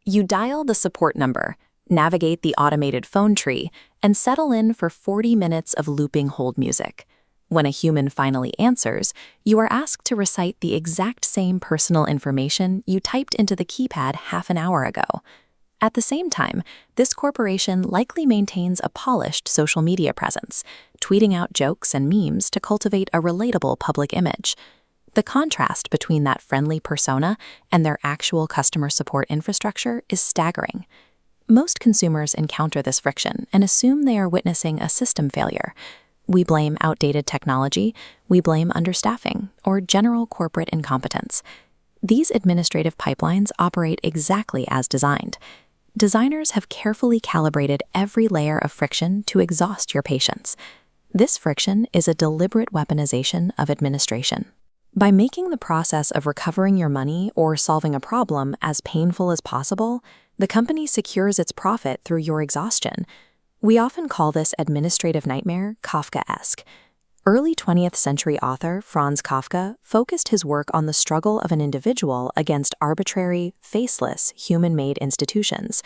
You dial the support number, navigate the automated phone tree, and settle in for 40 minutes of looping hold music. When a human finally answers, you are asked to recite the exact same personal information you typed into the keypad half an hour ago. At the same time, this corporation likely maintains a polished social media presence, tweeting out jokes and memes to cultivate a relatable public image. The contrast between that friendly persona and their actual customer support infrastructure is staggering. Most consumers encounter this friction and assume they are witnessing a system failure. We blame outdated technology, we blame understaffing, or general corporate incompetence. These administrative pipelines operate exactly as designed. Designers have carefully calibrated every layer of friction to exhaust your patience. This friction is a deliberate weaponization of administration. By making the process of recovering your money or solving a problem as painful as possible, the company secures its profit through your exhaustion. We often call this administrative nightmare Kafkaesque. Early 20th century author Franz Kafka focused his work on the struggle of an individual against arbitrary, faceless, human-made institutions.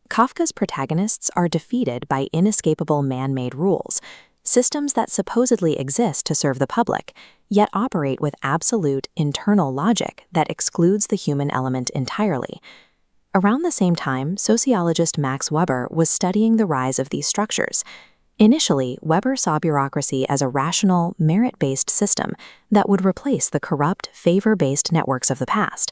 Kafka's protagonists are defeated by inescapable man-made rules, systems that supposedly exist to serve the public, yet operate with absolute internal logic that excludes the human element entirely. Around the same time, sociologist Max Weber was studying the rise of these structures. Initially, Weber saw bureaucracy as a rational, merit-based system that would replace the corrupt, favor-based networks of the past.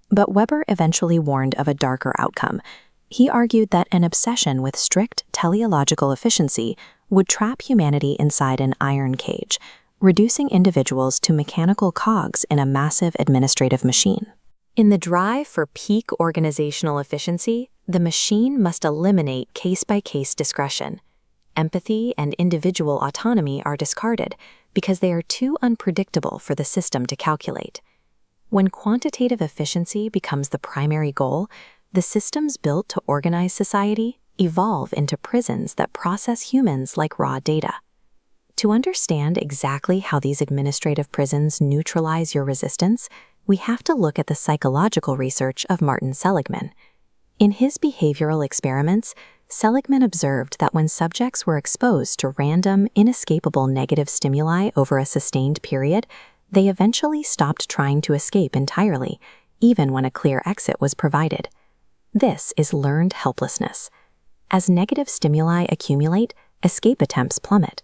But Weber eventually warned of a darker outcome. He argued that an obsession with strict teleological efficiency would trap humanity inside an iron cage, reducing individuals to mechanical cogs in a massive administrative machine. In the drive for peak organizational efficiency, the machine must eliminate case-by-case discretion. Empathy and individual autonomy are discarded because they are too unpredictable for the system to calculate. When quantitative efficiency becomes the primary goal, the systems built to organize society evolve into prisons that process humans like raw data. To understand exactly how these administrative prisons neutralize your resistance, we have to look at the psychological research of Martin Seligman. In his behavioral experiments, Seligman observed that when subjects were exposed to random, inescapable negative stimuli over a sustained period, they eventually stopped trying to escape entirely, even when a clear exit was provided. This is learned helplessness. As negative stimuli accumulate, escape attempts plummet.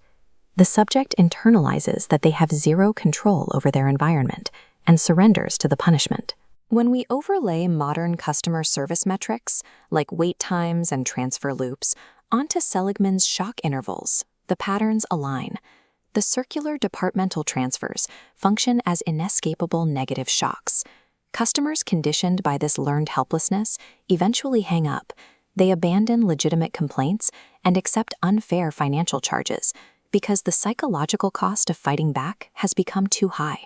The subject internalizes that they have zero control over their environment and surrenders to the punishment. When we overlay modern customer service metrics, like wait times and transfer loops, onto Seligman's shock intervals, the patterns align. The circular departmental transfers function as inescapable negative shocks. Customers conditioned by this learned helplessness eventually hang up. They abandon legitimate complaints and accept unfair financial charges because the psychological cost of fighting back has become too high.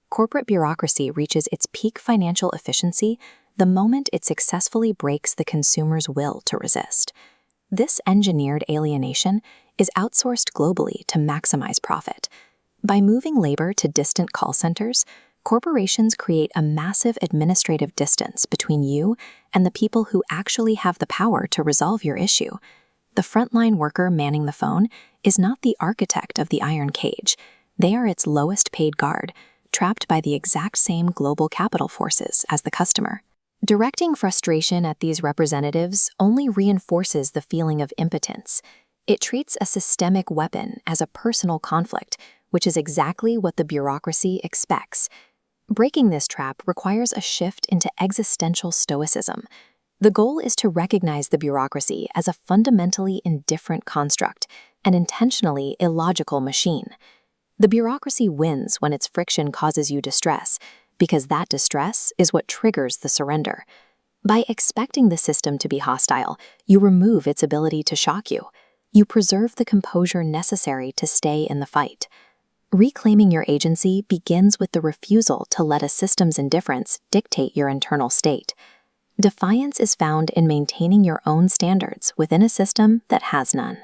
Corporate bureaucracy reaches its peak financial efficiency the moment it successfully breaks the consumer's will to resist. This engineered alienation is outsourced globally to maximize profit. By moving labor to distant call centers, corporations create a massive administrative distance between you and the people who actually have the power to resolve your issue. The frontline worker manning the phone is not the architect of the iron cage. They are its lowest paid guard, trapped by the exact same global capital forces as the customer. Directing frustration at these representatives only reinforces the feeling of impotence. It treats a systemic weapon as a personal conflict, which is exactly what the bureaucracy expects. Breaking this trap requires a shift into existential stoicism. The goal is to recognize the bureaucracy as a fundamentally indifferent construct, an intentionally illogical machine. The bureaucracy wins when its friction causes you distress, because that distress is what triggers the surrender. By expecting the system to be hostile, you remove its ability to shock you. You preserve the composure necessary to stay in the fight. Reclaiming your agency begins with the refusal to let a system's indifference dictate your internal state. Defiance is found in maintaining your own standards within a system that has none.